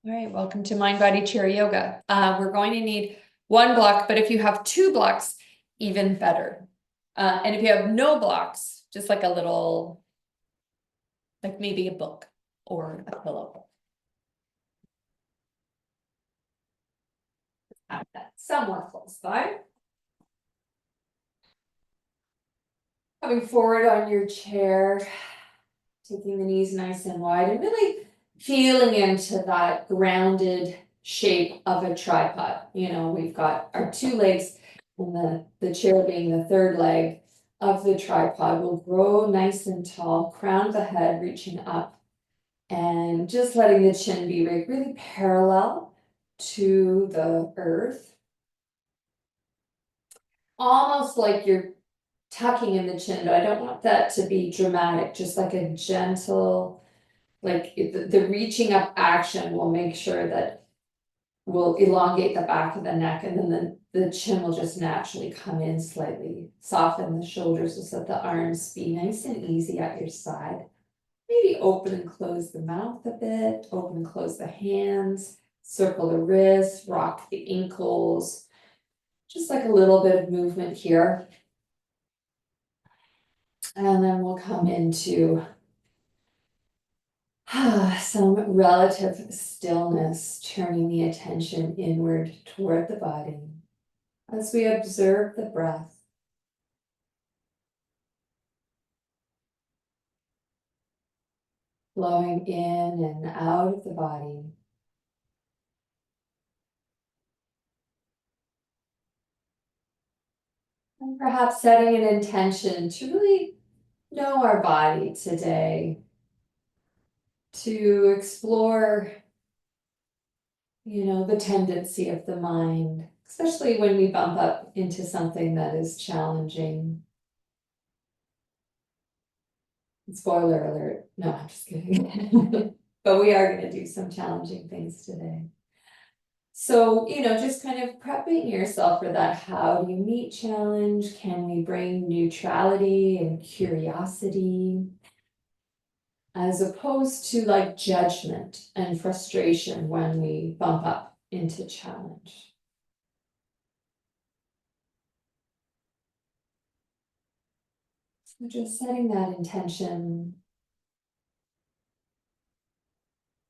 All right, welcome to MindBody Chair Yoga. We're going to need one block, but if you have two blocks, even better. And if you have no blocks, just like a little, like maybe a book or a pillow. Have that somewhat close by. Coming forward on your chair, taking the knees nice and wide and really feeling into that grounded shape of a tripod. You know, we've got our two legs and the chair being the third leg of the tripod. Will grow nice and tall, crown of the head reaching up and just letting the chin be really parallel to the earth. Almost like you're tucking in the chin, but I don't want that to be dramatic, just like a gentle, like the reaching up action will make sure that will elongate the back of the neck, and then the chin will just naturally come in slightly. Soften the shoulders, just let the arms be nice and easy at your side. Maybe open and close the mouth a bit, open and close the hands, circle the wrists, rock the ankles. Just like a little bit of movement here. And then we'll come into some relative stillness, turning the attention inward toward the body as we observe the breath. Flowing in and out of the body. And perhaps setting an intention to really know our body today, to explore, the tendency of the mind, especially when we bump up into something that is challenging. Spoiler alert. No, I'm just kidding. But we are going to do some challenging things today. So, just kind of prepping yourself for that. How do you meet challenge? Can we bring neutrality and curiosity? As opposed to like judgment and frustration when we bump up into challenge. So just setting that intention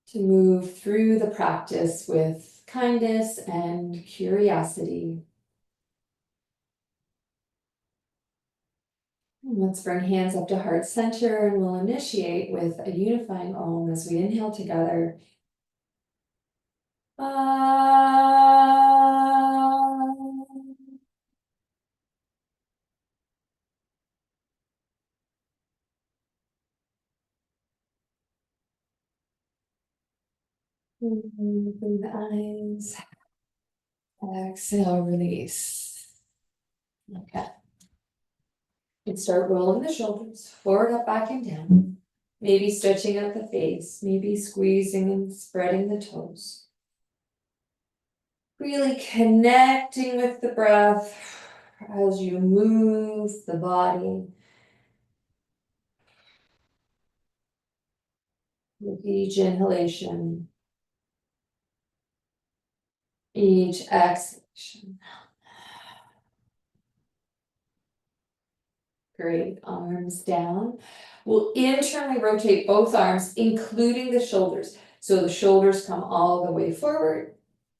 to move through the practice with kindness and curiosity. And let's bring hands up to heart center, and we'll initiate with a unifying Om as we inhale together. Open the eyes. Exhale, release. Okay. And start rolling the shoulders forward, up, back, and down. Maybe stretching out the face, maybe squeezing and spreading the toes. Really connecting with the breath as you move the body. With each inhalation, each exhalation. Great, arms down. We'll internally rotate both arms, including the shoulders. So the shoulders come all the way forward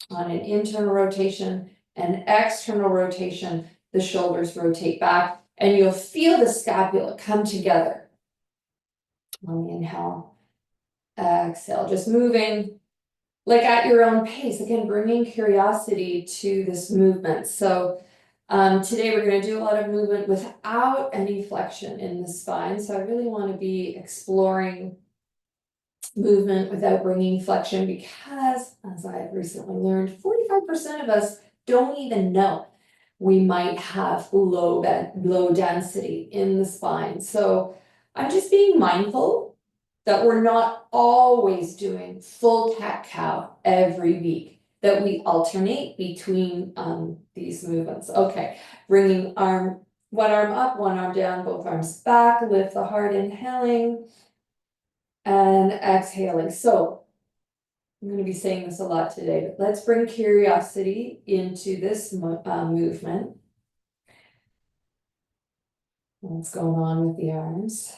on an internal rotation, and external rotation, the shoulders rotate back, and you'll feel the scapula come together. On the inhale, exhale, just moving like at your own pace. Again, bringing curiosity to this movement. So today we're going to do a lot of movement without any flexion in the spine. So I really want to be exploring movement without bringing flexion, because as I've recently learned, 45% of us don't even know we might have low density in the spine. So I'm just being mindful that we're not always doing full cat-cow every week, that we alternate between these movements. Okay, bringing one arm up, one arm down, both arms back, lift the heart, inhaling and exhaling. So I'm gonna be saying this a lot today, but let's bring curiosity into this movement. What's going on with the arms?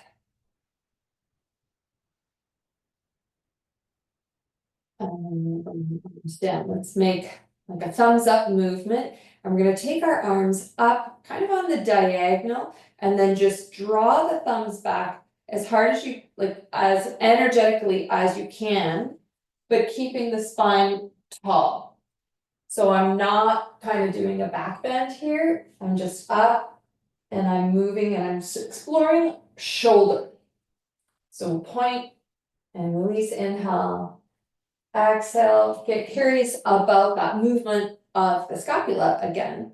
Arms down. Let's make like a thumbs up movement. And we're gonna take our arms up, kind of on the diagonal, and then just draw the thumbs back as hard as you, like as energetically as you can, but keeping the spine tall. So I'm not kind of doing a back bend here. I'm just up and I'm moving and I'm exploring shoulder. So point and release, inhale. Exhale, get curious about that movement of the scapula again.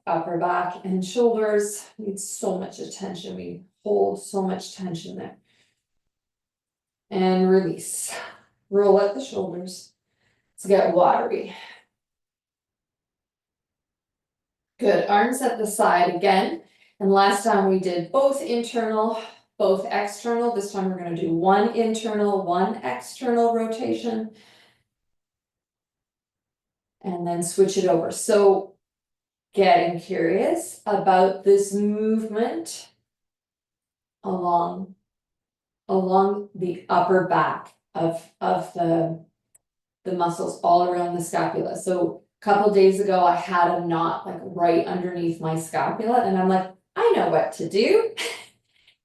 Upper back and shoulders need so much attention. We hold so much tension there. And release. Roll up the shoulders. Let's get watery. Good, arms at the side again. And last time we did both internal, both external. This time we're going to do one internal, one external rotation. And then switch it over. So getting curious about this movement along the upper back of the muscles all around the scapula. So a couple days ago, I had a knot like right underneath my scapula, and I'm like, I know what to do.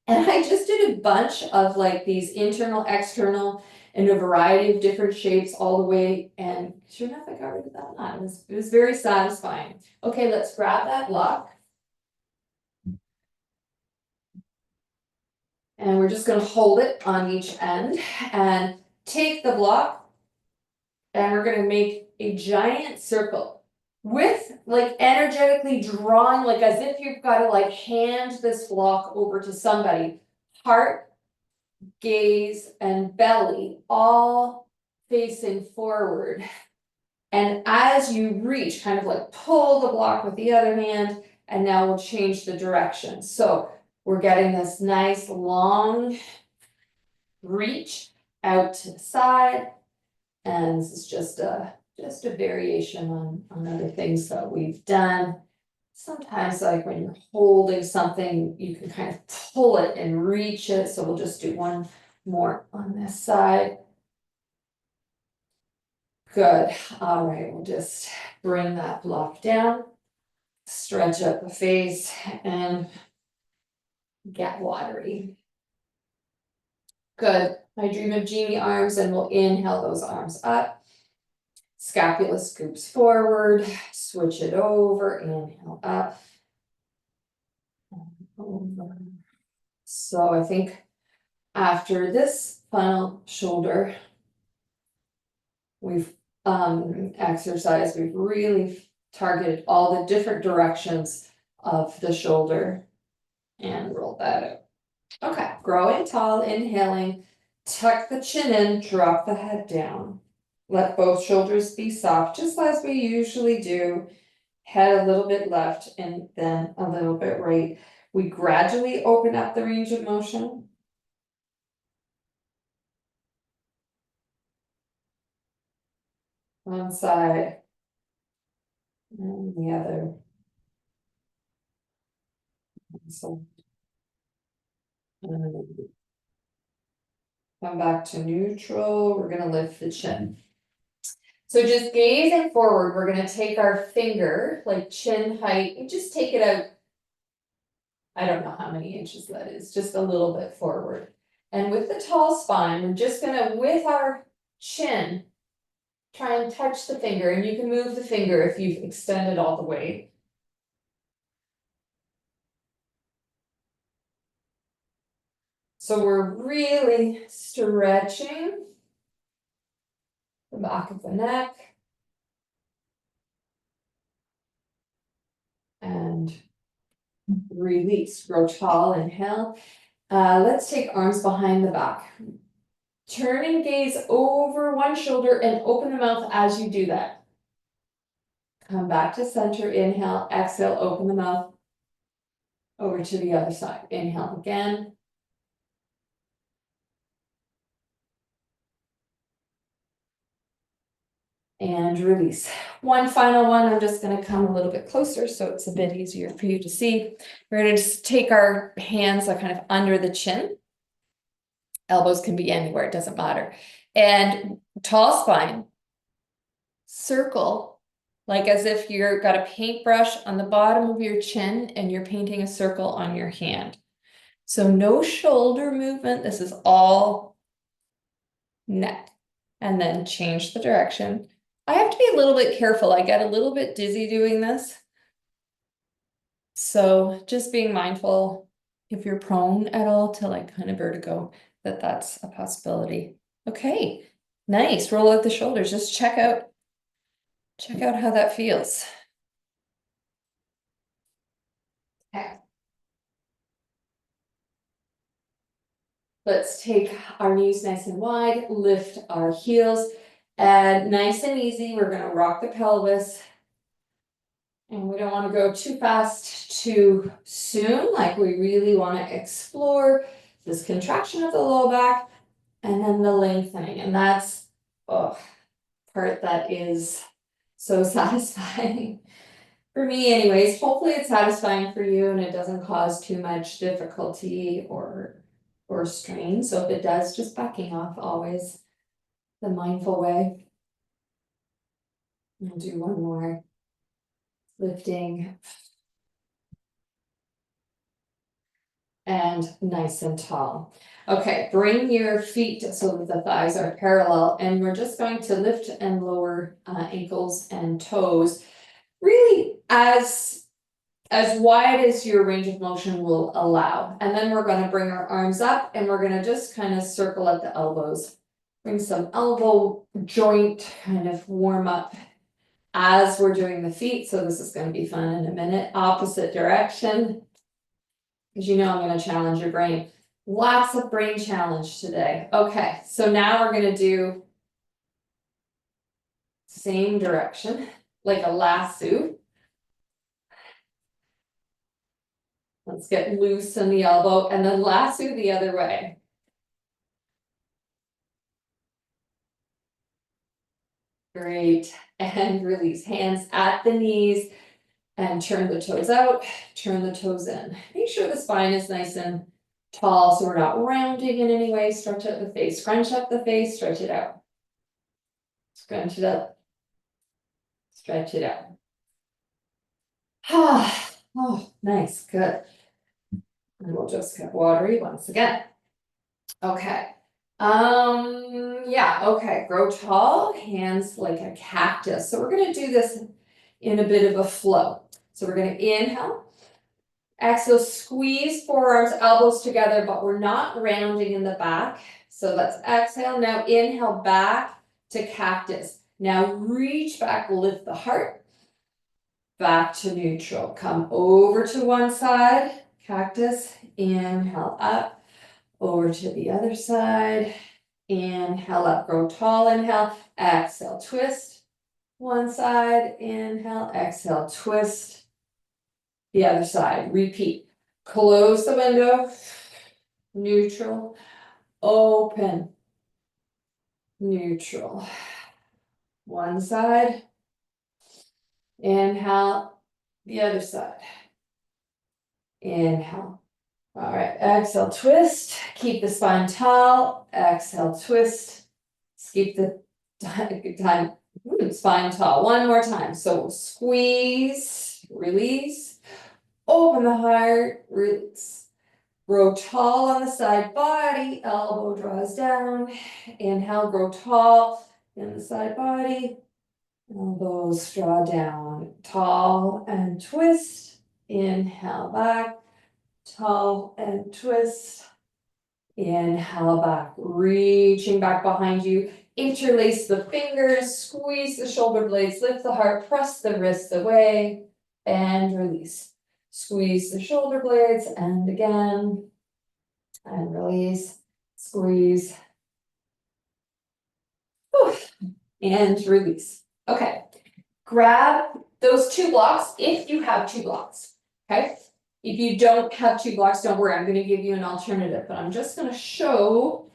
And I just did a bunch of like these internal, external, in a variety of different shapes all the way, and sure enough, I got rid of that knot. It was very satisfying. Okay, let's grab that block. And we're just gonna hold it on each end and take the block, and we're gonna make a giant circle with like energetically drawing, like as if you've got to like hand this block over to somebody. Heart, gaze, and belly all facing forward. And as you reach, kind of like pull the block with the other hand, and now we'll change the direction. So we're getting this nice long reach out to the side. And this is just a variation on other things that we've done. Sometimes like when you're holding something, you can kind of pull it and reach it. So we'll just do one more on this side. Good. All right, we'll just bring that block down, stretch up the face, and get watery. Good. I dream of genie arms, and we'll inhale those arms up. Scapula scoops forward, switch it over, inhale up. Over. So I think after this final shoulder, we've exercised, we've really targeted all the different directions of the shoulder and roll that out. Okay, growing tall, inhaling, tuck the chin in, drop the head down. Let both shoulders be soft, just as we usually do. Head a little bit left and then a little bit right. We gradually open up the range of motion. One side and the other. So come back to neutral. We're going to lift the chin. So just gazing forward, we're going to take our finger, like chin height, and just take it out. I don't know how many inches that is, just a little bit forward. And with the tall spine, we're just going to, with our chin, try and touch the finger. And you can move the finger if you've extended all the way. So we're really stretching the back of the neck. And release, grow tall, inhale. Let's take arms behind the back. Turn and gaze over one shoulder and open the mouth as you do that. Come back to center, inhale, exhale, open the mouth. Over to the other side, inhale again. and release. One final one, I'm just gonna come a little bit closer so it's a bit easier for you to see. We're gonna just take our hands like kind of under the chin. Elbows can be anywhere, it doesn't matter. And tall spine, circle, like as if you've got a paintbrush on the bottom of your chin and you're painting a circle on your hand. So no shoulder movement, this is all neck. And then change the direction. I have to be a little bit careful. I get a little bit dizzy doing this. So just being mindful if you're prone at all to like kind of vertigo, that's a possibility. Okay, nice. Roll out the shoulders. Just check out how that feels. Okay. Let's take our knees nice and wide, lift our heels, and nice and easy, we're gonna rock the pelvis. And we don't want to go too fast too soon, like we really want to explore this contraction of the low back and then the lengthening. And that's part that is so satisfying for me anyways. Hopefully it's satisfying for you and it doesn't cause too much difficulty or strain. So if it does, just backing off, always the mindful way. I'll do one more. Lifting. And nice and tall. Okay, bring your feet so that the thighs are parallel, and we're just going to lift and lower ankles and toes, really as wide as your range of motion will allow. And then we're going to bring our arms up and we're going to just kind of circle at the elbows. Bring some elbow joint kind of warm up as we're doing the feet. So this is going to be fun in a minute. Opposite direction. Because you know I'm going to challenge your brain. Lots of brain challenge today. Okay, so now we're going to do same direction, like a lasso. Let's get loose in the elbow and then lasso the other way. Great, and release. Hands at the knees and turn the toes out, turn the toes in. Make sure the spine is nice and tall so we're not rounding in any way. Stretch out the face, scrunch up the face, stretch it out. Scrunch it up, stretch it out. Oh, nice, good. And we'll just get watery once again. Okay. Yeah, okay, grow tall, hands like a cactus. So we're gonna do this in a bit of a flow. So we're gonna inhale, exhale, squeeze forearms, elbows together, but we're not rounding in the back. So let's exhale, now inhale back to cactus. Now reach back, lift the heart, back to neutral. Come over to one side, cactus, inhale up, over to the other side, inhale up, grow tall, inhale, exhale, twist, one side, inhale, exhale, twist, the other side, repeat, close the window, neutral, open, neutral, one side, inhale, the other side, inhale. All right, exhale, twist, keep the spine tall, exhale, twist, keep the spine tall, one more time. So squeeze, release, open the heart, release, grow tall on the side body, elbow draws down, inhale, grow tall in the side body, elbows draw down, tall and twist, inhale back, tall and twist, inhale back, reaching back behind you, interlace the fingers, squeeze the shoulder blades, lift the heart, press the wrists away, and release. Squeeze the shoulder blades, and again, and release, squeeze, and release. Okay, grab those two blocks if you have two blocks, okay? If you don't have two blocks, don't worry, I'm going to give you an alternative, but I'm just going to show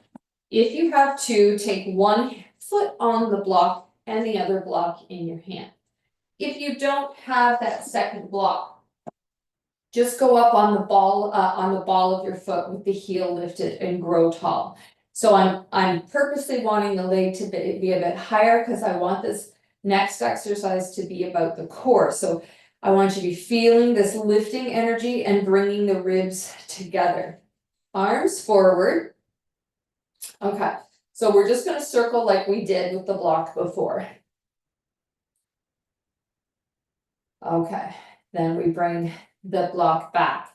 if you have to take one foot on the block and the other block in your hand. If you don't have that second block, just go up on the ball of your foot with the heel lifted and grow tall. So I'm purposely wanting the leg to be a bit higher because I want this next exercise to be about the core. So I want you to be feeling this lifting energy and bringing the ribs together. Arms forward. Okay, so we're just going to circle like we did with the block before. Okay, then we bring the block back.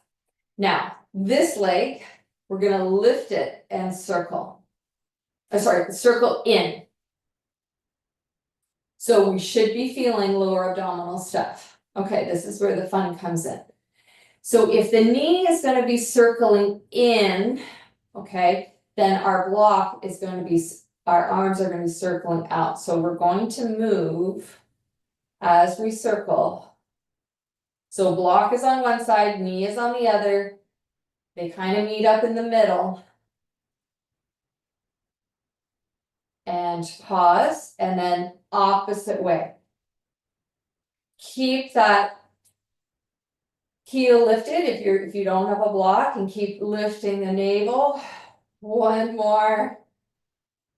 Now, this leg, we're going to lift it and circle. Circle in. So we should be feeling lower abdominal stuff. Okay, this is where the fun comes in. So if the knee is going to be circling in, okay, then our block is going to be, our arms are going to be circling out. So we're going to move as we circle. So block is on one side, knee is on the other. They kind of meet up in the middle. And pause, and then opposite way. Keep that heel lifted if you don't have a block, and keep lifting the navel. One more.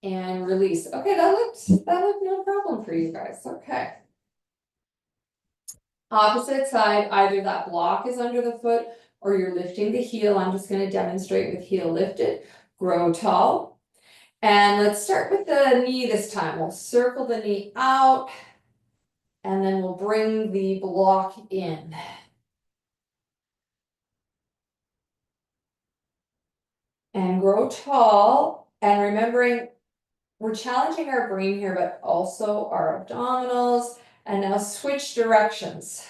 And release. Okay, that looked no problem for you guys. Okay. Opposite side, either that block is under the foot or you're lifting the heel. I'm just going to demonstrate with heel lifted. Grow tall. And let's start with the knee this time. We'll circle the knee out and then we'll bring the block in. And grow tall. And remembering, we're challenging our brain here, but also our abdominals. And now switch directions.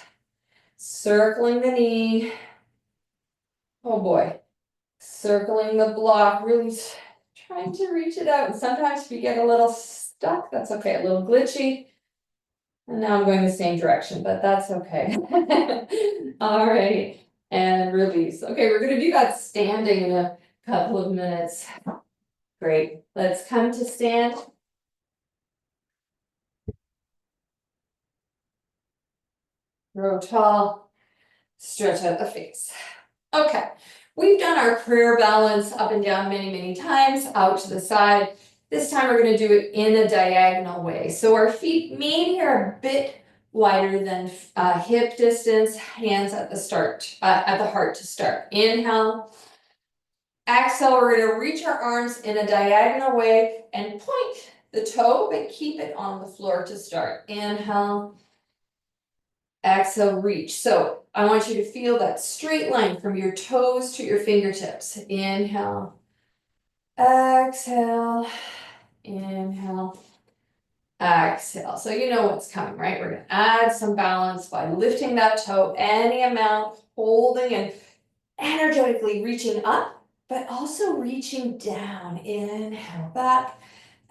Circling the knee. Oh boy. Circling the block, really trying to reach it out. And sometimes if you get a little stuck, that's okay, a little glitchy. And now I'm going the same direction, but that's okay. All right, and release. Okay, we're gonna do that standing in a couple of minutes. Great, let's come to stand. Grow tall, stretch out the face. Okay, we've done our prayer balance up and down many times, out to the side. This time we're going to do it in a diagonal way. So our feet maybe are a bit wider than hip distance, hands at the start, at the heart to start. Inhale. Exhale, we're going to reach our arms in a diagonal way and point the toe, but keep it on the floor to start. Inhale. Exhale, reach. So I want you to feel that straight line from your toes to your fingertips. Inhale. Exhale. Inhale. Exhale. So you know what's coming, right? We're going to add some balance by lifting that toe any amount, holding and energetically reaching up, but also reaching down. Inhale back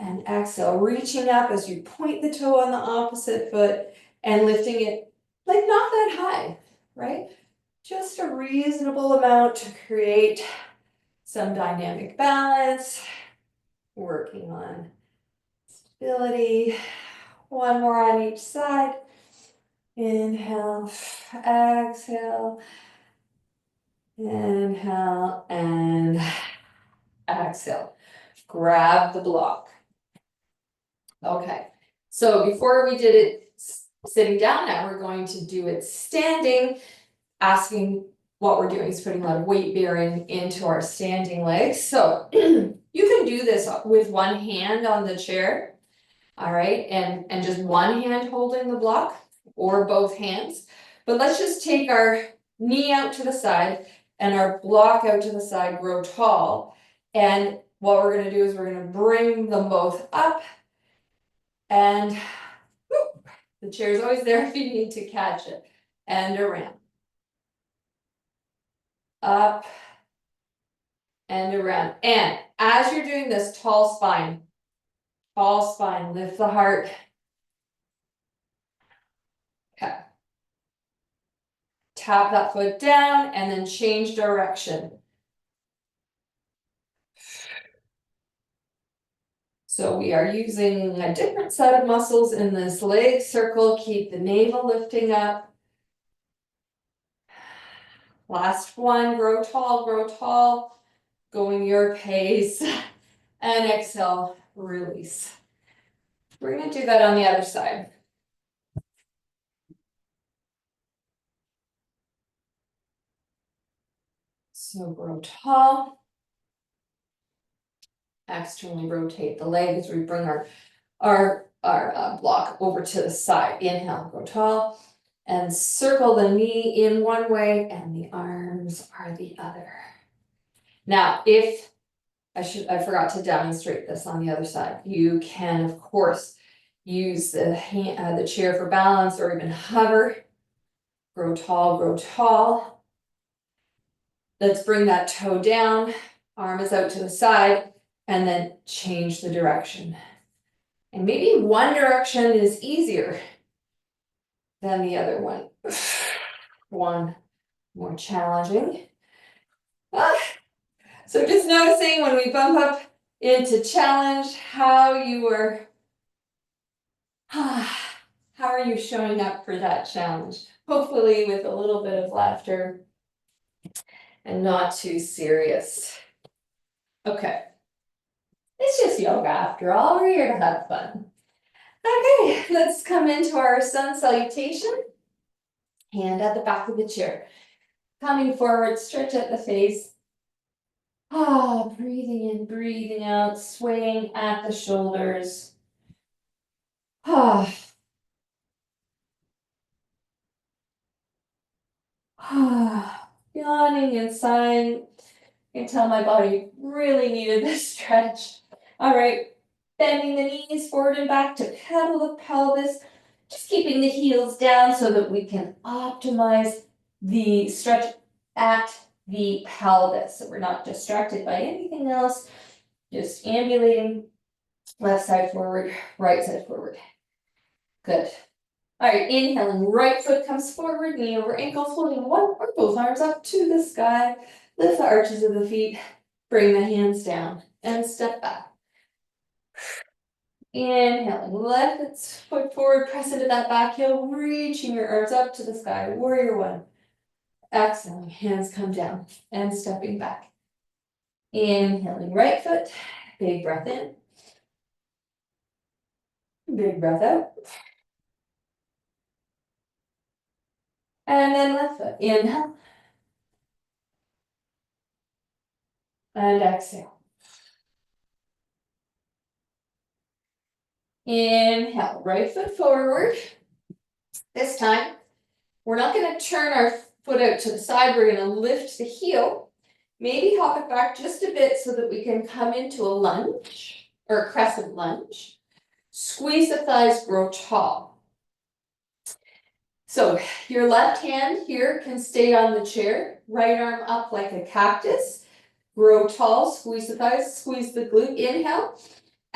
and exhale, reaching up as you point the toe on the opposite foot and lifting it like not that high, right? Just a reasonable amount to create some dynamic balance, working on stability. One more on each side. Inhale, exhale, inhale, and exhale. Grab the block. Okay, so before we did it sitting down, now we're going to do it standing. Asking what we're doing is putting a lot of weight bearing into our standing legs. So you can do this with one hand on the chair, all right, and just one hand holding the block or both hands. But let's just take our knee out to the side and our block out to the side, grow tall. And what we're going to do is we're going to bring them both up and whoop, the chair is always there if you need to catch it, and around. Up and around. And as you're doing this, tall spine, lift the heart. Okay. Tap that foot down and then change direction. So we are using a different set of muscles in this leg circle. Keep the navel lifting up. Last one, grow tall, going your pace. And exhale, release. We're gonna do that on the other side. So grow tall. Externally rotate the leg as we bring our block over to the side. Inhale, grow tall. And circle the knee in one way and the arms are the other. Now, if I forgot to demonstrate this on the other side. You can, of course, use the chair for balance or even hover. Grow tall, grow tall. Let's bring that toe down, arm is out to the side, and then change the direction. And maybe one direction is easier than the other one. One more challenging. So just noticing when we bump up into challenge, how are you showing up for that challenge? Hopefully with a little bit of laughter and not too serious. Okay. It's just yoga after all, we're here to have fun. Okay, let's come into our sun salutation. Hand at the back of the chair. Coming forward, stretch at the face. Breathing in, breathing out, swaying at the shoulders. Yawning and sighing. I can tell my body really needed this stretch. All right, bending the knees forward and back to pedal the pelvis. Just keeping the heels down so that we can optimize the stretch at the pelvis. So we're not distracted by anything else. Just ambulating, left side forward, right side forward. Good. All right, inhaling, right foot comes forward, knee over ankle, floating one or both arms up to the sky. Lift the arches of the feet, bring the hands down, and step back. Inhaling, left foot forward, press into that back heel, reaching your arms up to the sky, warrior one. Exhaling, hands come down, and stepping back. Inhaling, right foot, big breath in. Big breath out. And then left foot, inhale. And exhale. Inhale, right foot forward. This time, we're not going to turn our foot out to the side. We're going to lift the heel. Maybe hop it back just a bit so that we can come into a lunge or a crescent lunge. Squeeze the thighs, grow tall. So your left hand here can stay on the chair. Right arm up like a cactus. Grow tall, squeeze the thighs, squeeze the glute. Inhale.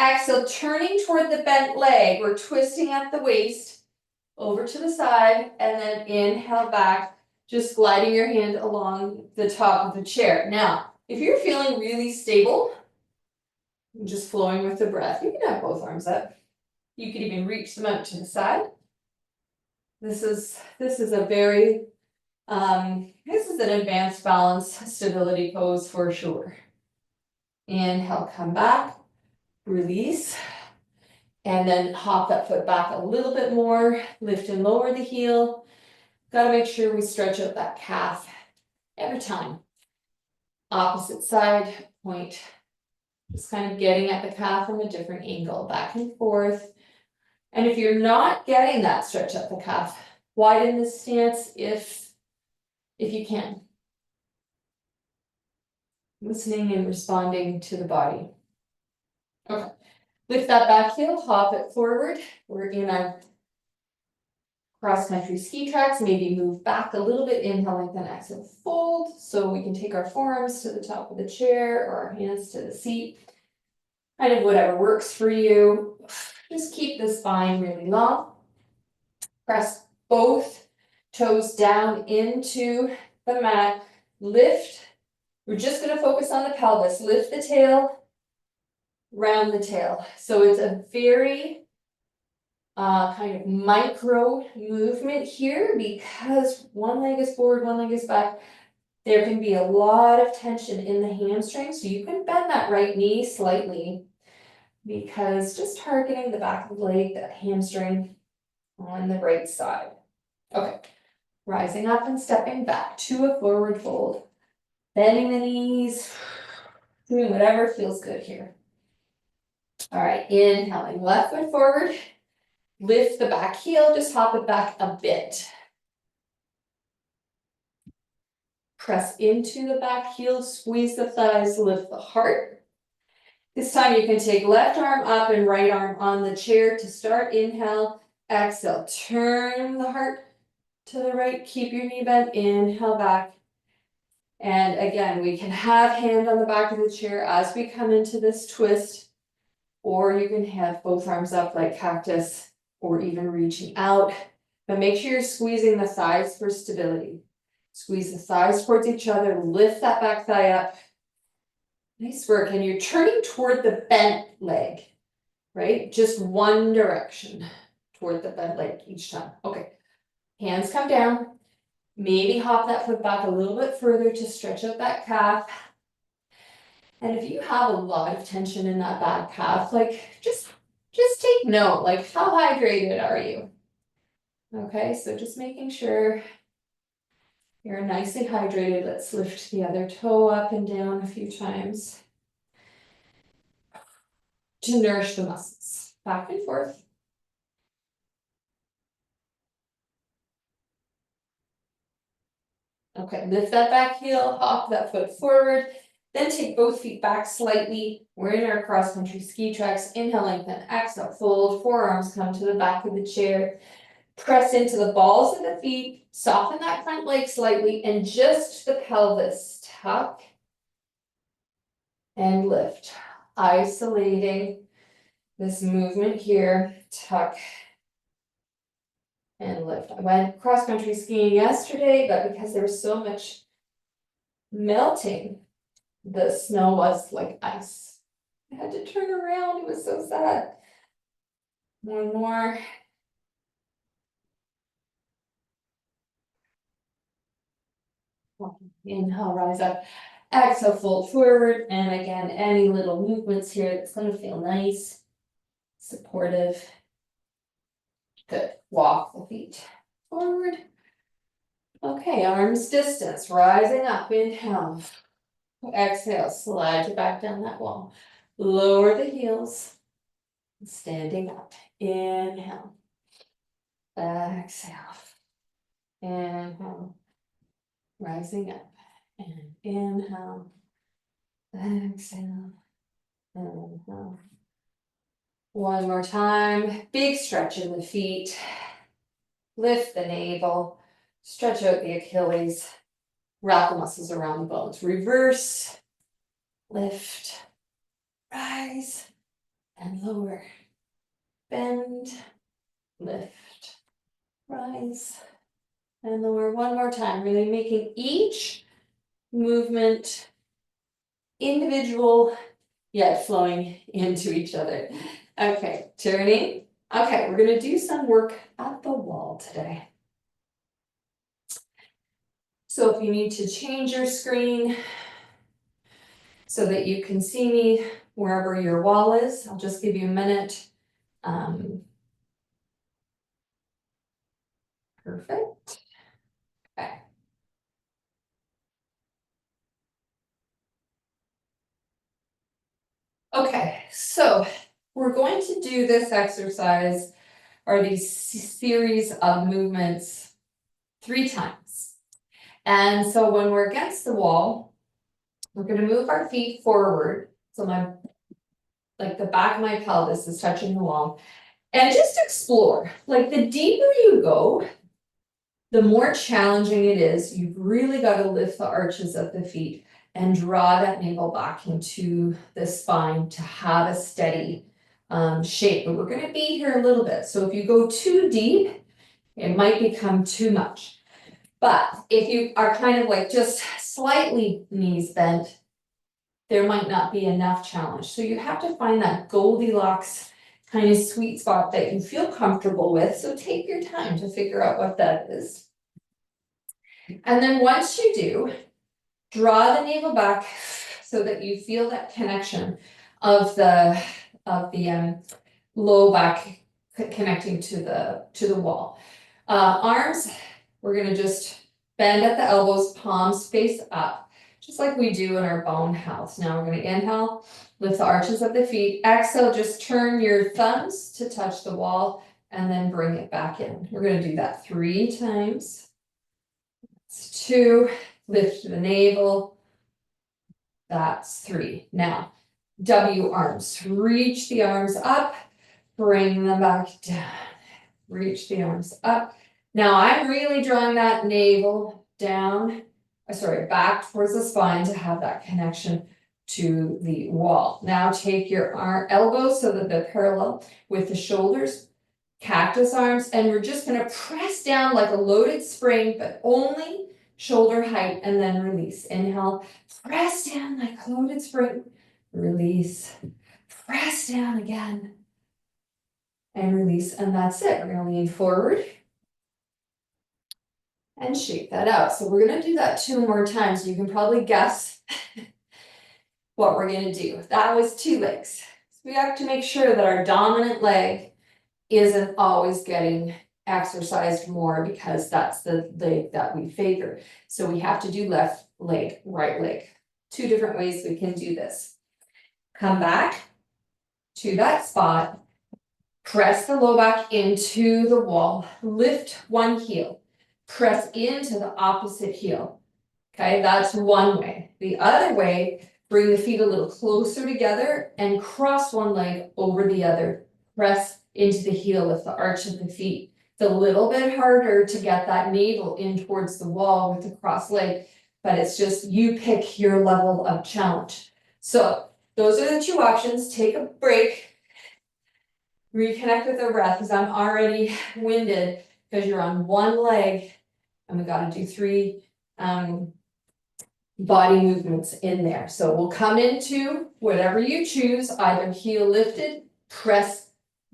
Exhale, turning toward the bent leg. We're twisting at the waist, over to the side, and then inhale back, just gliding your hand along the top of the chair. Now, if you're feeling really stable, just flowing with the breath, you can have both arms up. You could even reach them out to the side. This is a very, this is an advanced balance stability pose for sure. Inhale, come back. Release, and then hop that foot back a little bit more, lift and lower the heel. Got to make sure we stretch out that calf every time. Opposite side, point, just kind of getting at the calf from a different angle, back and forth. And if you're not getting that stretch at the calf, widen the stance if you can. Listening and responding to the body. Okay. Lift that back heel, hop it forward. We're in our cross-country ski tracks. Maybe move back a little bit. Inhale, lengthen, exhale, fold. So we can take our forearms to the top of the chair or our hands to the seat. Kind of whatever works for you. Just keep the spine really long. Press both toes down into the mat. Lift. We're just going to focus on the pelvis. Lift the tail. round the tail. So it's a very kind of micro movement here because one leg is forward, one leg is back. There can be a lot of tension in the hamstring, so you can bend that right knee slightly because just targeting the back of the leg, that hamstring on the right side. Okay, rising up and stepping back to a forward fold. Bending the knees, doing whatever feels good here. All right, inhaling, left foot forward. Lift the back heel, just hop it back a bit. Press into the back heel, squeeze the thighs, lift the heart. This time you can take left arm up and right arm on the chair to start. Inhale, exhale, turn the heart to the right, keep your knee bent, inhale back. And again, we can have hand on the back of the chair as we come into this twist, or you can have both arms up like cactus, or even reaching out. But make sure you're squeezing the thighs for stability. Squeeze the thighs towards each other, lift that back thigh up. Nice work, and you're turning toward the bent leg, right? Just one direction toward the bent leg each time. Okay, hands come down. Maybe hop that foot back a little bit further to stretch out that calf. And if you have a lot of tension in that back calf, like just take note, like how hydrated are you? Okay, so just making sure you're nicely hydrated. Let's lift the other toe up and down a few times to nourish the muscles. Back and forth. Okay, lift that back heel, hop that foot forward, then take both feet back slightly. We're in our cross-country ski tracks. Inhale, lengthen, exhale, fold. Forearms come to the back of the chair. Press into the balls of the feet, soften that front leg slightly, and just the pelvis. Tuck and lift. Isolating this movement here. Tuck and lift. I went cross-country skiing yesterday, but because there was so much melting, the snow was like ice. I had to turn around, it was so sad. One more. Inhale, rise up. Exhale, fold forward. And again, any little movements here that's gonna feel nice, supportive. Good, walk the feet forward. Okay, arms distance, rising up, inhale. Exhale, slide you back down that wall. Lower the heels, standing up. Inhale. Exhale. Inhale. Rising up. And inhale. Exhale. Inhale. One more time. Big stretch in the feet. Lift the navel. Stretch out the Achilles. Wrap the muscles around the bones. Reverse. Lift. Rise. And lower. Bend. Lift. Rise. And lower. One more time. Really making each movement individual, yet flowing into each other. Okay, turning. Okay, we're gonna do some work at the wall today. So if you need to change your screen so that you can see me wherever your wall is, I'll just give you a minute. Perfect. Okay. Okay, so we're going to do this exercise or these series of movements 3 times. And so when we're against the wall, we're going to move our feet forward. So the back of my pelvis is touching the wall. And just explore. Like the deeper you go, the more challenging it is. You've really got to lift the arches of the feet and draw that navel back into the spine to have a steady shape. But we're going to be here a little bit. So if you go too deep, it might become too much. But if you are kind of like just slightly knees bent, there might not be enough challenge. So you have to find that Goldilocks kind of sweet spot that you feel comfortable with. So take your time to figure out what that is. And then once you do, draw the navel back so that you feel that connection of the low back connecting to the wall. Arms, we're gonna just bend at the elbows, palms face up, just like we do in our bone house. Now we're gonna inhale, lift the arches of the feet. Exhale, just turn your thumbs to touch the wall and then bring it back in. We're gonna do that 3 times. That's 2, lift the navel. That's 3. Now, W arms, reach the arms up, bring them back down, reach the arms up. Now I'm really drawing that navel down, back towards the spine to have that connection to the wall. Now take your elbows so that they're parallel with the shoulders, cactus arms, and we're just gonna press down like a loaded spring, but only shoulder height, and then release. Inhale, press down like a loaded spring, release, press down again, and release, and that's it. We're gonna lean forward and shake that out. So we're gonna do that 2 more times. You can probably guess what we're gonna do. That was 2 legs. So we have to make sure that our dominant leg isn't always getting exercised more because that's the leg that we favor. So we have to do left leg, right leg. 2 different ways we can do this. Come back to that spot, press the low back into the wall, lift one heel, press into the opposite heel. Okay, that's one way. The other way, bring the feet a little closer together and cross one leg over the other. Press into the heel with the arch of the feet. It's a little bit harder to get that navel in towards the wall with the cross leg, but it's just you pick your level of challenge. So those are the 2 options. Take a break, reconnect with the breath because I'm already winded because you're on one leg and we got to do 3 body movements in there. So we'll come into whatever you choose, either heel lifted, press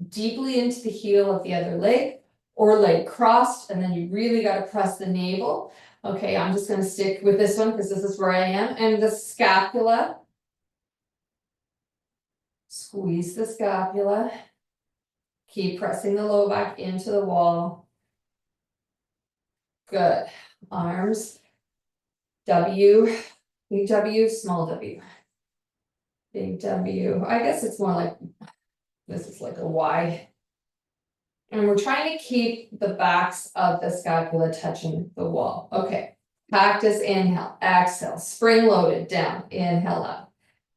deeply into the heel of the other leg, or leg crossed, and then you really got to press the navel. Okay, I'm just going to stick with this one because this is where I am. And the scapula. Squeeze the scapula. Keep pressing the low back into the wall. Good. Arms. W. Big W, small w. Big W. I guess it's more like, this is like a Y. And we're trying to keep the backs of the scapula touching the wall. Okay. Cactus, inhale, exhale, spring loaded down, inhale up,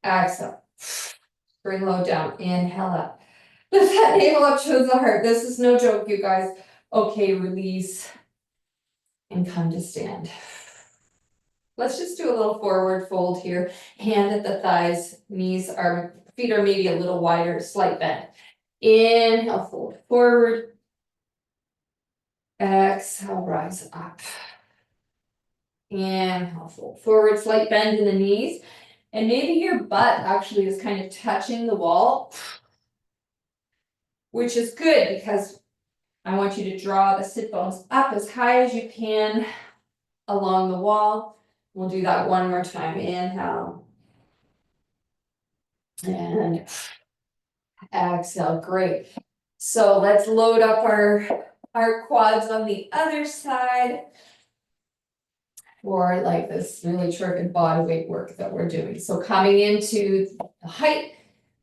exhale, spring load down, inhale up. Lift that navel up towards the heart. This is no joke, you guys. Okay, release and come to stand. Let's just do a little forward fold here. Hand at the thighs, feet are maybe a little wider, slight bend. Inhale, fold forward. Exhale, rise up. Inhale, fold forward, slight bend in the knees. And maybe your butt actually is kind of touching the wall, which is good because I want you to draw the sit bones up as high as you can along the wall. We'll do that 1 more time. Inhale. And exhale. Great. So let's load up our quads on the other side for like this really terrific body weight work that we're doing. So coming into the height,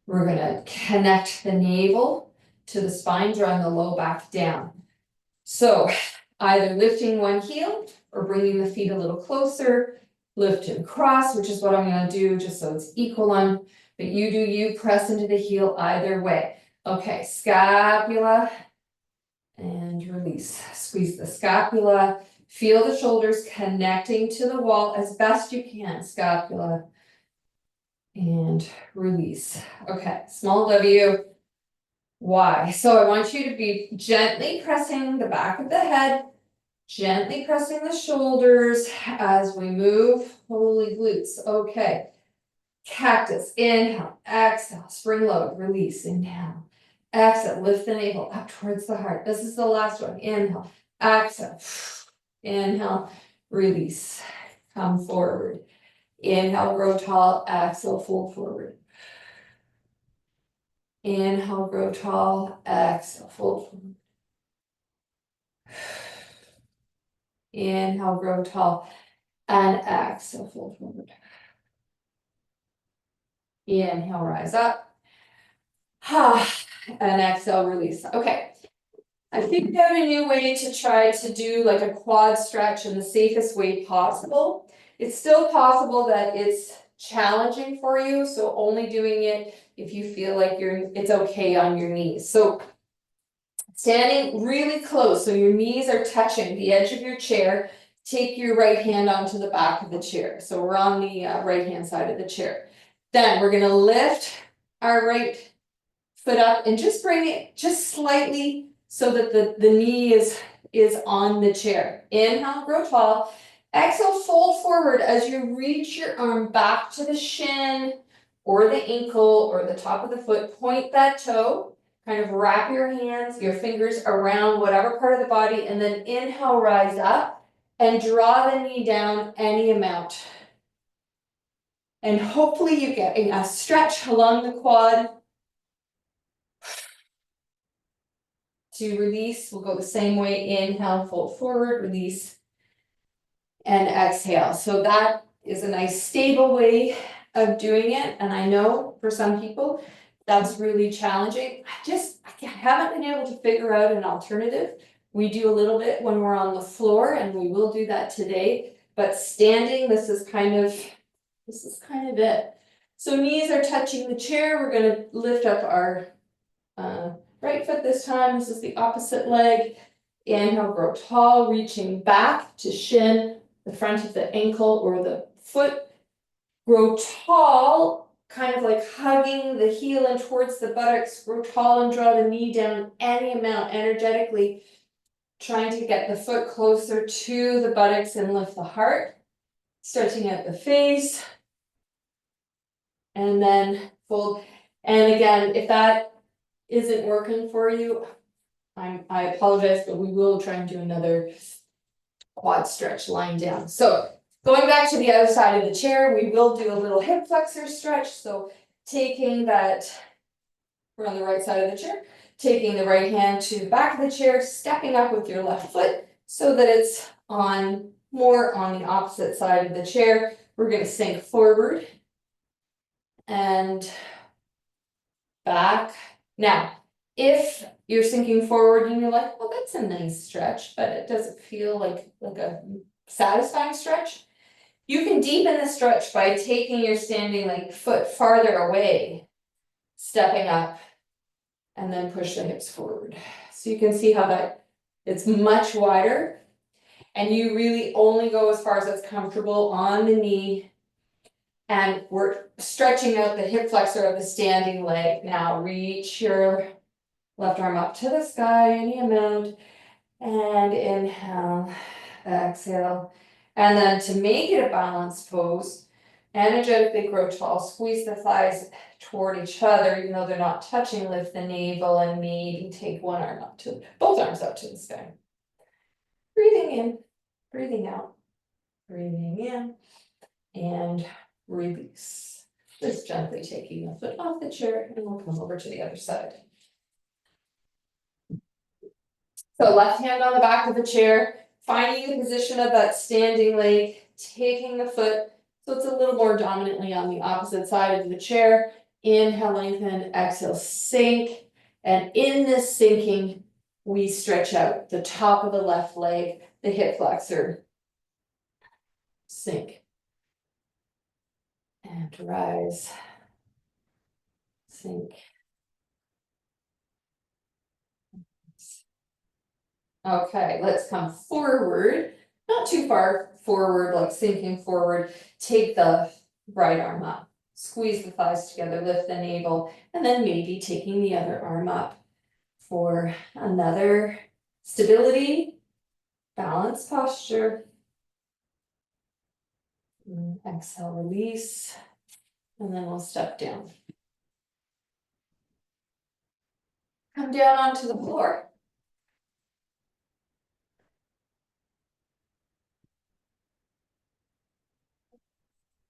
we're going to connect the navel to the spine, drawing the low back down. So either lifting one heel or bringing the feet a little closer, lift and cross, which is what I'm going to do just so it's equal on, but you do you, press into the heel either way. Okay, scapula and release. Squeeze the scapula, feel the shoulders connecting to the wall as best you can, scapula and release. Okay, small W, Y. So I want you to be gently pressing the back of the head, gently pressing the shoulders as we move. Holy glutes. Okay. Cactus, inhale, exhale, spring load, release, inhale. Exhale, lift the navel up towards the heart. This is the last one. Inhale, exhale, inhale, release, come forward. Inhale, grow tall, exhale, fold forward. Inhale, grow tall, exhale, fold forward. Inhale, grow tall, and exhale, fold forward. Inhale, rise up. And exhale, release. Okay. I figured out a new way to try to do like a quad stretch in the safest way possible. It's still possible that it's challenging for you, so only doing it if you feel like it's okay on your knees. So standing really close, so your knees are touching the edge of your chair. Take your right hand onto the back of the chair. So we're on the right hand side of the chair. Then we're gonna lift our right foot up and just bring it just slightly so that the knee is on the chair. Inhale, grow tall. Exhale, fold forward as you reach your arm back to the shin or the ankle or the top of the foot. Point that toe, kind of wrap your hands, your fingers around whatever part of the body, and then inhale, rise up and draw the knee down any amount. And hopefully you're getting a stretch along the quad. To release, we'll go the same way. Inhale, fold forward, release, and exhale. So that is a nice stable way of doing it. And I know for some people that's really challenging. I haven't been able to figure out an alternative. We do a little bit when we're on the floor, and we will do that today. But standing, this is kind of it. So knees are touching the chair. We're going to lift up our right foot this time. This is the opposite leg. Inhale, grow tall, reaching back to shin, the front of the ankle or the foot. Grow tall, kind of like hugging the heel in towards the buttocks. Grow tall and draw the knee down any amount energetically, trying to get the foot closer to the buttocks and lift the heart. Stretching out the face. And then fold. And again, if that isn't working for you, I apologize, but we will try and do another quad stretch lying down. So going back to the other side of the chair, we will do a little hip flexor stretch. So taking that, we're on the right side of the chair, taking the right hand to the back of the chair, stepping up with your left foot so that it's more on the opposite side of the chair. We're going to sink forward and back. Now, if you're sinking forward and you're like, well, that's a nice stretch, but it doesn't feel like a satisfying stretch, you can deepen the stretch by taking your standing leg foot farther away, stepping up, and then push the hips forward. So you can see how it's much wider, and you really only go as far as it's comfortable on the knee. And we're stretching out the hip flexor of the standing leg. Now reach your left arm up to the sky, any amount, and inhale, exhale. And then to make it a balanced pose, energetically grow tall, squeeze the thighs toward each other, even though they're not touching, lift the navel and maybe take one arm up to, both arms up to the sky. Breathing in, breathing out, breathing in, and release. Just gently taking the foot off the chair, and we'll come over to the other side. So left hand on the back of the chair, finding the position of that standing leg, taking the foot, so it's a little more dominantly on the opposite side of the chair. Inhale, lengthen, exhale, sink. And in this sinking, we stretch out the top of the left leg, the hip flexor. Sink. And rise. Sink. Okay, let's come forward, not too far forward, like sinking forward. Take the right arm up, squeeze the thighs together, lift the navel, and then maybe taking the other arm up for another stability, balanced posture. Exhale, release. And then we'll step down. Come down onto the floor.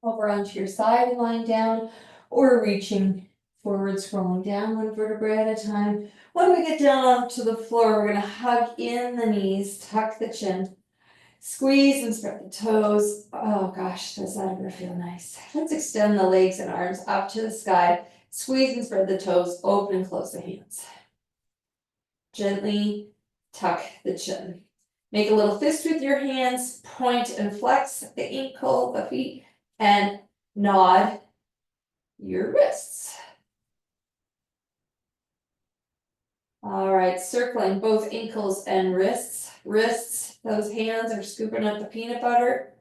Over onto your side and lying down, or reaching forward, scrolling down one vertebra at a time. When we get down onto the floor, we're gonna hug in the knees, tuck the chin, squeeze and spread the toes. Oh gosh, does that ever feel nice? Let's extend the legs and arms up to the sky. Squeeze and spread the toes, open and close the hands. Gently tuck the chin. Make a little fist with your hands, point and flex the ankle, the feet, and nod your wrists. All right, circling both ankles and wrists. Wrists, those hands are scooping up the peanut butter.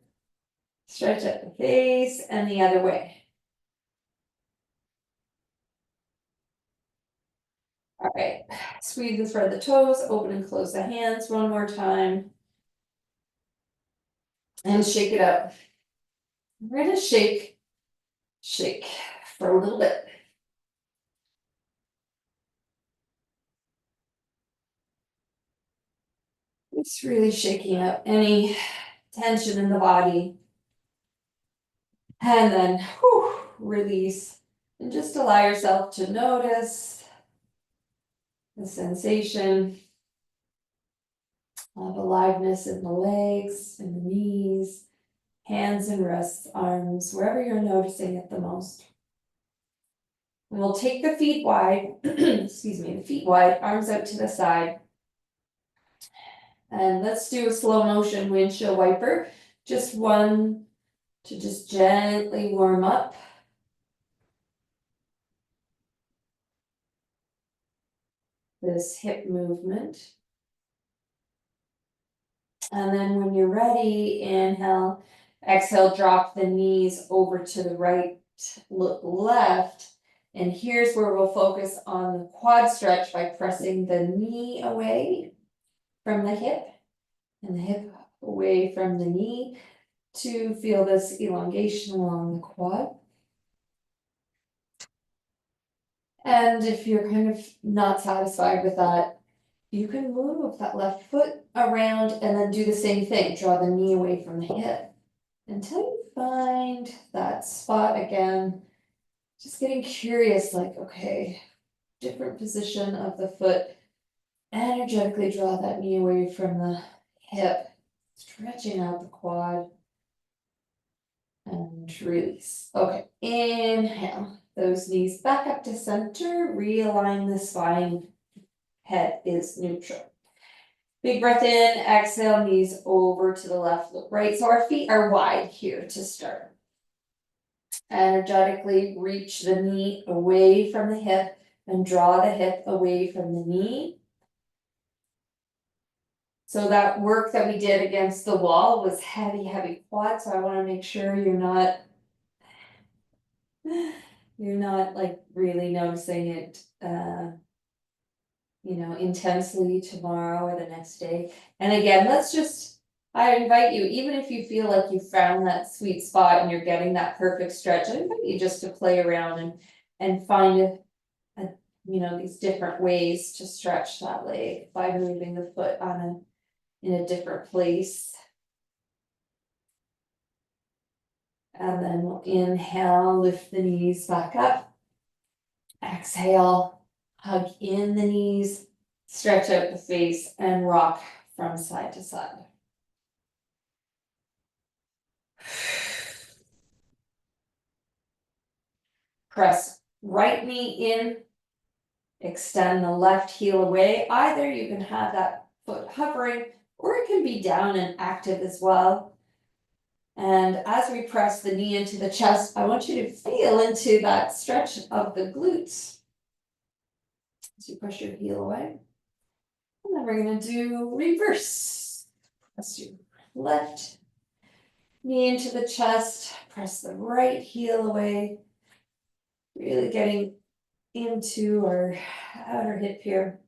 Stretch at the face and the other way. All right, squeeze and spread the toes, open and close the hands one more time. And shake it up. We're gonna shake for a little bit. It's really shaking up any tension in the body. And then release. And just allow yourself to notice the sensation of aliveness in the legs, in the knees, hands and wrists, arms, wherever you're noticing it the most. And we'll take the feet wide, excuse me, the feet wide, arms out to the side. And let's do a slow motion windshield wiper. Just one to just gently warm up. This hip movement. And then when you're ready, inhale, exhale, drop the knees over to the right, look left. And here's where we'll focus on the quad stretch by pressing the knee away from the hip and the hip away from the knee to feel this elongation along the quad. And if you're kind of not satisfied with that, you can move that left foot around and then do the same thing. Draw the knee away from the hip until you find that spot again. Just getting curious, like, okay, different position of the foot. Energetically draw that knee away from the hip, stretching out the quad. And release. Okay, inhale. Those knees back up to center. Realign the spine. Head is neutral. Big breath in, exhale, knees over to the left, look right. So our feet are wide here to start. Energetically reach the knee away from the hip and draw the hip away from the knee. So that work that we did against the wall was heavy, heavy quad. So I want to make sure you're not like really noticing it, intensely tomorrow or the next day. And again, I invite you, even if you feel like you found that sweet spot and you're getting that perfect stretch, I invite you just to play around and find these different ways to stretch that leg by moving the foot in a different place. And then we'll inhale, lift the knees back up. Exhale, hug in the knees, stretch out the face, and rock from side to side. Press right knee in, extend the left heel away. Either you can have that foot hovering, or it can be down and active as well. And as we press the knee into the chest, I want you to feel into that stretch of the glutes. As you push your heel away. And then we're going to do reverse. Press your left knee into the chest, press the right heel away. Really getting into our outer hip here.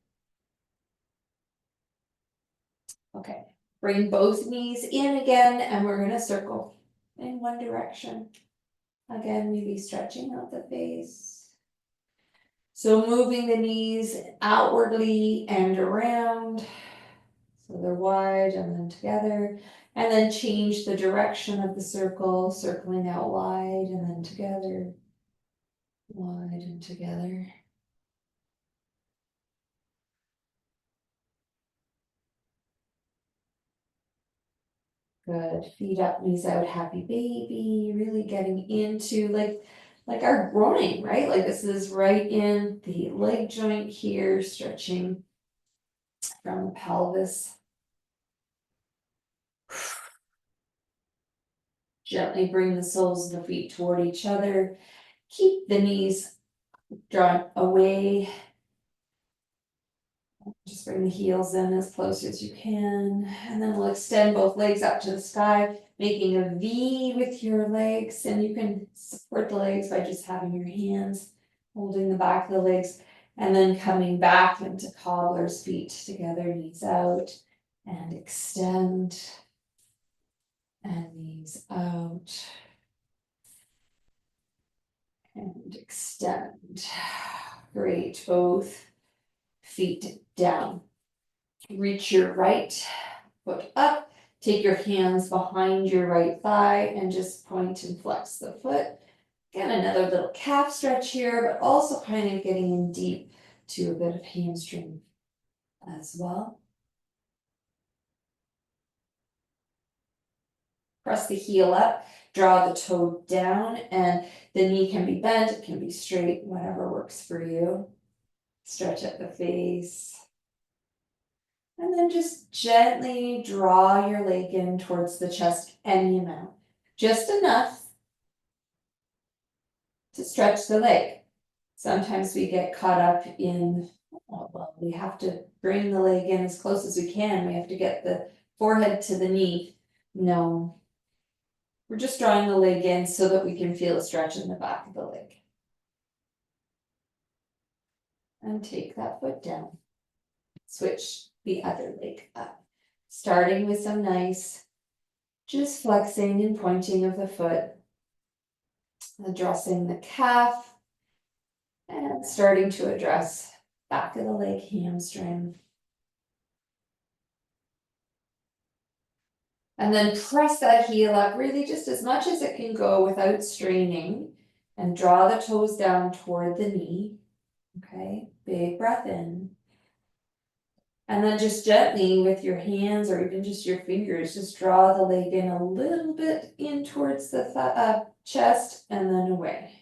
Okay, bring both knees in again, and we're going to circle in one direction. Again, maybe stretching out the face. So moving the knees outwardly and around. So they're wide and then together. And then change the direction of the circle, circling out wide and then together. Wide and together. Good. Feet up, knees out, happy baby. Really getting into like our groin, right? Like this is right in the leg joint here, stretching from the pelvis. Gently bring the soles of the feet toward each other. Keep the knees drawn away. Just bring the heels in as close as you can. And then we'll extend both legs up to the sky, making a V with your legs. And you can support the legs by just having your hands holding the back of the legs. And then coming back into cobbler's feet together, knees out. And extend. And knees out. And extend. Great. Both feet down. Reach your right foot up. Take your hands behind your right thigh and just point and flex the foot. Again, another little calf stretch here, but also kind of getting in deep to a bit of hamstring as well. Press the heel up, draw the toe down, and the knee can be bent, it can be straight, whatever works for you. Stretch up the face. And then just gently draw your leg in towards the chest any amount. Just enough to stretch the leg. Sometimes we get caught up in, oh, well, we have to bring the leg in as close as we can. We have to get the forehead to the knee. No, we're just drawing the leg in so that we can feel a stretch in the back of the leg. And take that foot down. Switch the other leg up. Starting with some nice, just flexing and pointing of the foot. Addressing the calf. And starting to address back of the leg, hamstring. And then press that heel up really just as much as it can go without straining. And draw the toes down toward the knee. Okay, big breath in. And then just gently with your hands or even just your fingers, just draw the leg in a little bit in towards the chest and then away.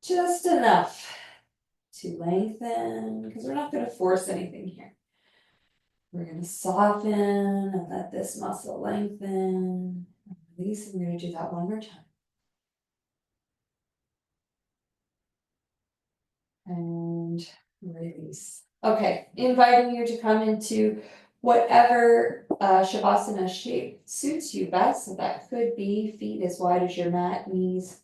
Just enough to lengthen, because we're not going to force anything here. We're going to soften and let this muscle lengthen. Release. I'm going to do that one more time. And release. Okay, inviting you to come into whatever Shavasana shape suits you best. So that could be feet as wide as your mat, knees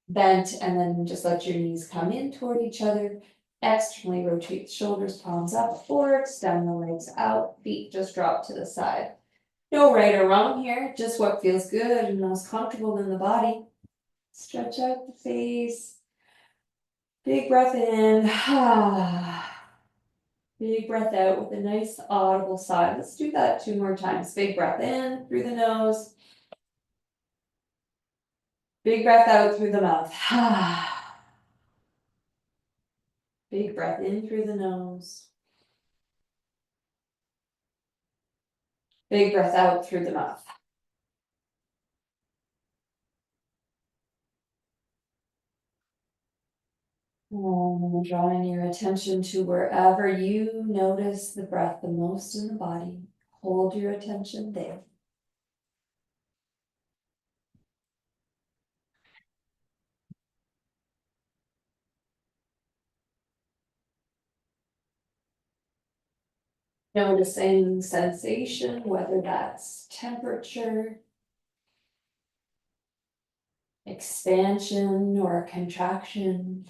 bent, and then just let your knees come in toward each other. Externally rotate the shoulders, palms up, or extend the legs out, feet just drop to the side. No right or wrong here, just what feels good and most comfortable in the body. Stretch out the face. Big breath in. Big breath out with a nice audible sigh. Let's do that 2 more times. Big breath in through the nose. Big breath out through the mouth. Big breath in through the nose. Big breath out through the mouth. And drawing your attention to wherever you notice the breath the most in the body. Hold your attention there. Noticing sensation, whether that's temperature, expansion or contraction.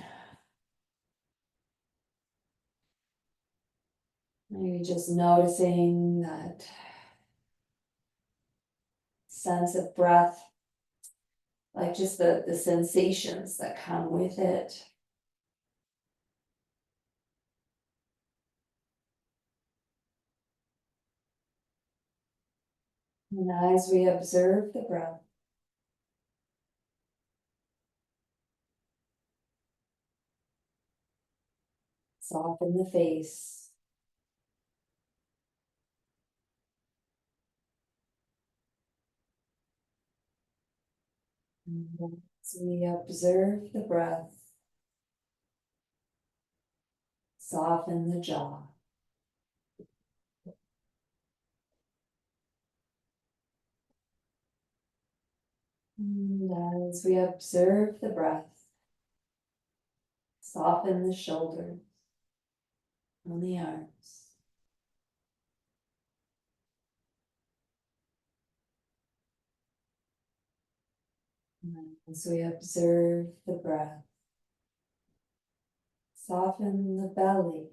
Maybe just noticing that sense of breath like just the sensations that come with it. And as we observe the breath, soften the face. And as we observe the breath, soften the jaw. And as we observe the breath, soften the shoulders and the arms. And as we observe the breath, soften the belly.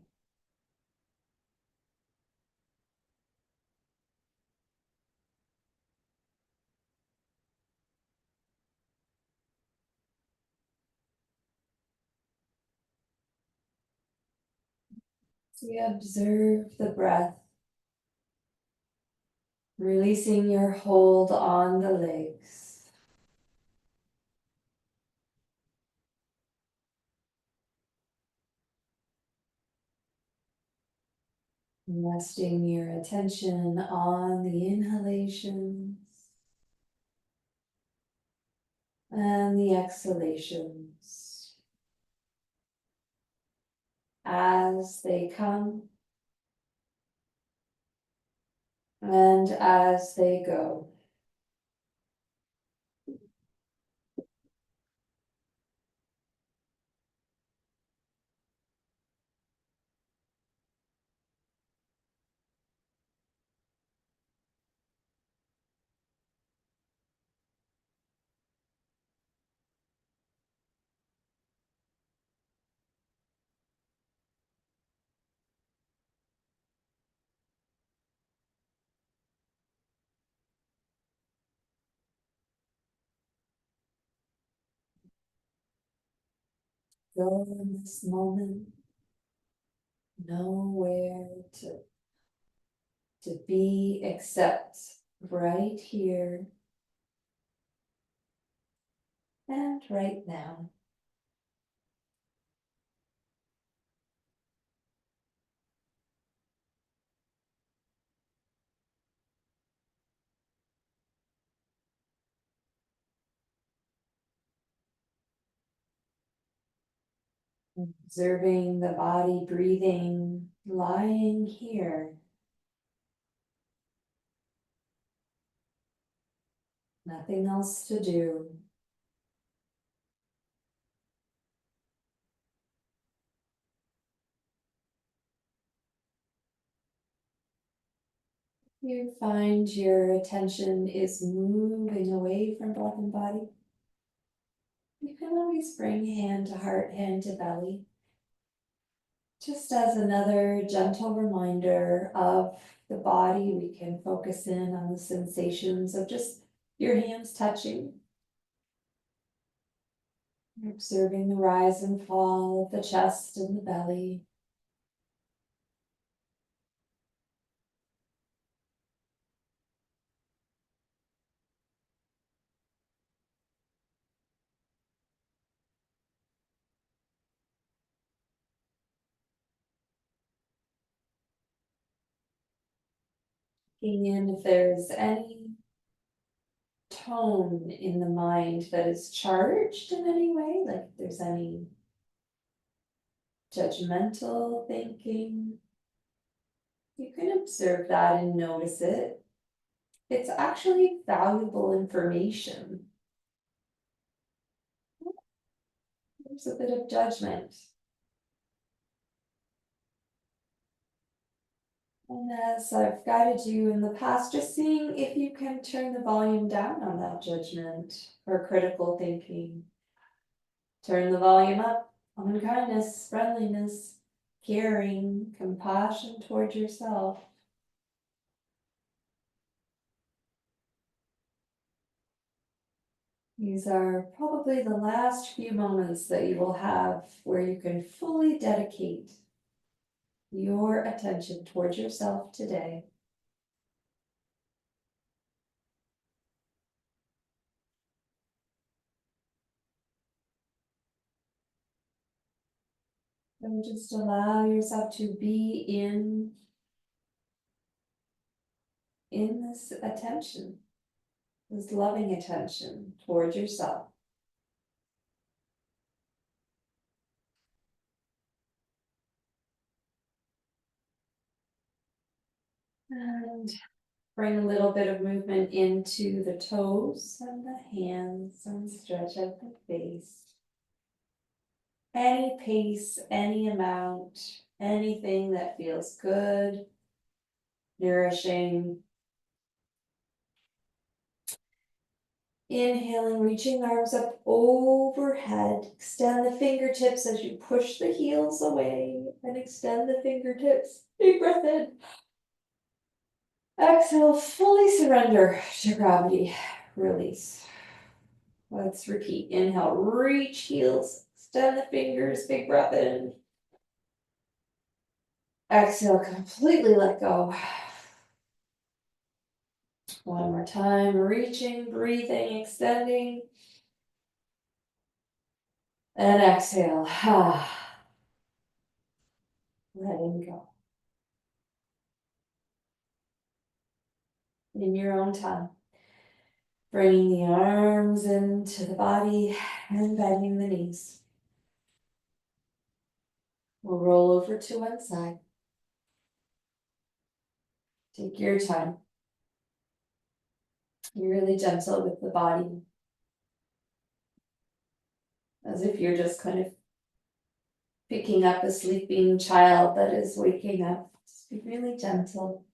As we observe the breath, releasing your hold on the legs. Resting your attention on the inhalations and the exhalations as they come and as they go. Go in this moment, know where to be except right here and right now. Observing the body breathing, lying here. Nothing else to do. You find your attention is moving away from breath and body. You can always bring hand to heart, hand to belly. Just as another gentle reminder of the body, we can focus in on the sensations of just your hands touching. You're observing the rise and fall of the chest and the belly. Checking in if there's any tone in the mind that is charged in any way, like if there's any judgmental thinking. You can observe that and notice it. It's actually valuable information. There's a bit of judgment. And as I've guided you in the past, just seeing if you can turn the volume down on that judgment or critical thinking. Turn the volume up on kindness, friendliness, caring, compassion toward yourself. These are probably the last few moments that you will have where you can fully dedicate your attention towards yourself today. And just allow yourself to be in this attention, this loving attention towards yourself. And bring a little bit of movement into the toes and the hands and stretch out the face. Any pace, any amount, anything that feels good, nourishing. Inhaling, reaching arms up overhead. Extend the fingertips as you push the heels away and extend the fingertips. Big breath in. Exhale, fully surrender to gravity. Release. Let's repeat. Inhale, reach heels, extend the fingers, big breath in. Exhale, completely let go. One more time, reaching, breathing, extending. And exhale, letting go. In your own time. Bringing the arms into the body and bending the knees. We'll roll over to one side. Take your time. You're really gentle with the body. As if you're just kind of picking up a sleeping child that is waking up. Just be really gentle.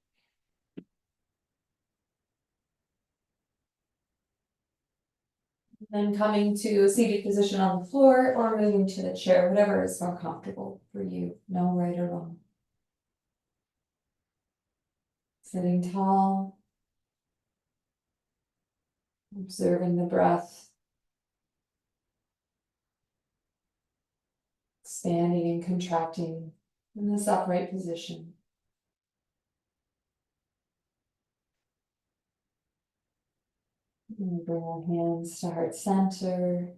Then coming to a seated position on the floor or moving to the chair, whatever is more comfortable for you. No right or wrong. Sitting tall. Observing the breath. Expanding and contracting in this upright position. And bring our hands to heart center.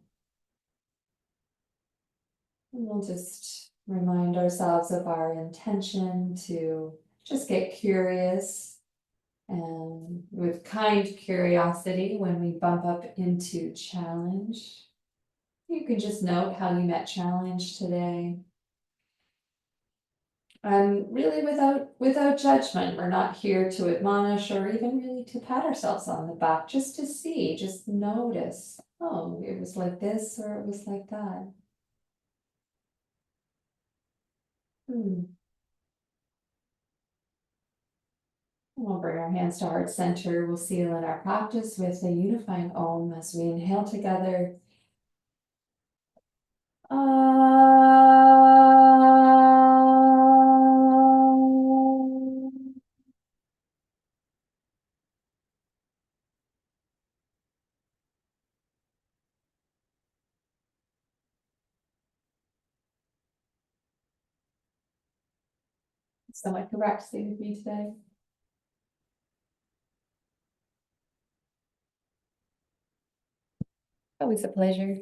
And we'll just remind ourselves of our intention to just get curious and with kind curiosity when we bump up into challenge. You can just note how you met challenge today. And really without judgment. We're not here to admonish or even really to pat ourselves on the back, just to see, just notice. Oh, it was like this or it was like that. We'll bring our hands to heart center. We'll seal in our practice with a unifying Om as we inhale together. So much for practicing with me today. Always a pleasure.